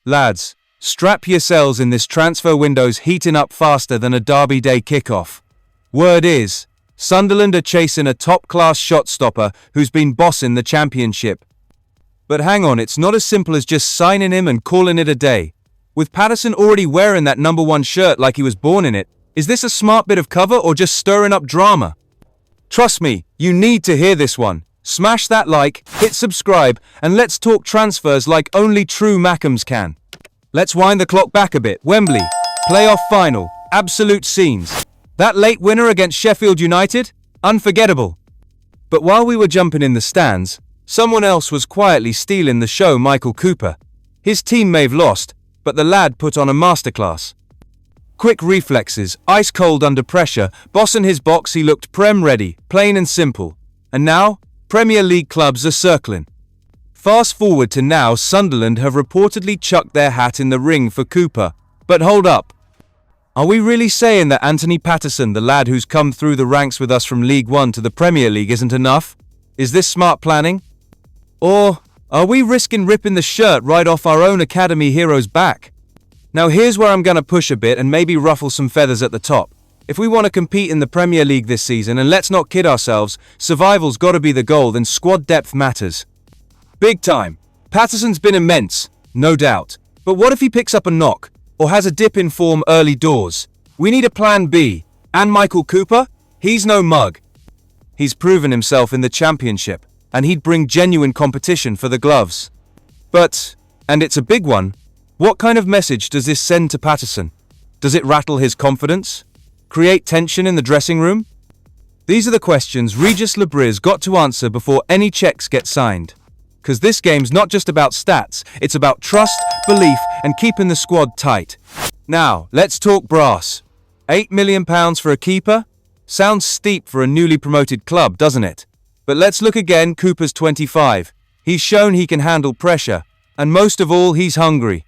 Lads, strap yourselves in, this transfer window's heating up faster than a Derby Day kickoff. Word is, Sunderland are chasing a top-class shot stopper who's been bossing the Championship. But hang on, it's not as simple as just signing him and calling it a day. With Patterson already wearing that number 1 shirt like he was born in it, is this a smart bit of cover or just stirring up drama? Trust me, you need to hear this one. Smash that like, hit subscribe, and let's talk transfers like only true Mackems can. Let's wind the clock back a bit. Wembley, playoff final, absolute scenes. That late winner against Sheffield United? Unforgettable. But while we were jumping in the stands, someone else was quietly stealing the show. Michael Cooper. His team may have lost, but the lad put on a masterclass. Quick reflexes, ice cold under pressure, bossing his box, he looked Prem ready, plain and simple. And now, Premier League clubs are circling. Fast forward to now, Sunderland have reportedly chucked their hat in the ring for Cooper. But hold up. Are we really saying that Anthony Patterson, the lad who's come through the ranks with us from League One to the Premier League, isn't enough? Is this smart planning? Or are we risking ripping the shirt right off our own academy hero's back? Now here's where I'm going to push a bit and maybe ruffle some feathers at the top. If we want to compete in the Premier League this season, and let's not kid ourselves, survival's got to be the goal, then squad depth matters. Big time. Patterson's been immense, no doubt. But what if he picks up a knock, or has a dip in form early doors? We need a plan B. And Michael Cooper? He's no mug. He's proven himself in the Championship, and he'd bring genuine competition for the gloves. But, and it's a big one, what kind of message does this send to Patterson? Does it rattle his confidence? Create tension in the dressing room? These are the questions Regis Lebri's got to answer before any checks get signed. Because this game's not just about stats, it's about trust, belief, and keeping the squad tight. Now, let's talk brass. £8 million for a keeper? Sounds steep for a newly promoted club, doesn't it? But let's look again. Cooper's 25. He's shown he can handle pressure. And most of all, he's hungry.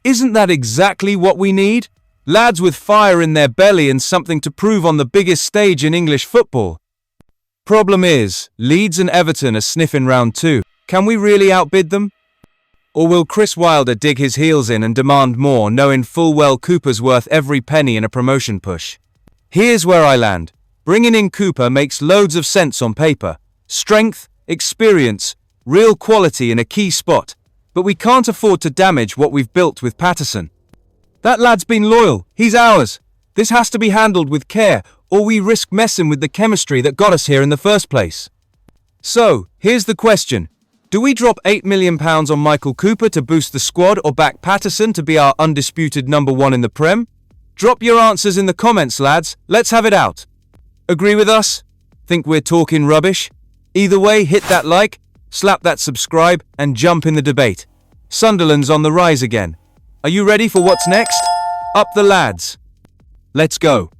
Isn't that exactly what we need? Lads with fire in their belly and something to prove on the biggest stage in English football. Problem is, Leeds and Everton are sniffing round 2. Can we really outbid them? Or will Chris Wilder dig his heels in and demand more, knowing full well Cooper's worth every penny in a promotion push? Here's where I land. Bringing in Cooper makes loads of sense on paper. Strength, experience, real quality in a key spot. But we can't afford to damage what we've built with Patterson. That lad's been loyal. He's ours. This has to be handled with care, or we risk messing with the chemistry that got us here in the first place. So, here's the question. Do we drop £8 million on Michael Cooper to boost the squad, or back Patterson to be our undisputed number 1 in the Prem? Drop your answers in the comments, lads. Let's have it out. Agree with us? Think we're talking rubbish? Either way, hit that like, slap that subscribe, and jump in the debate. Sunderland's on the rise again. Are you ready for what's next? Up the lads. Let's go.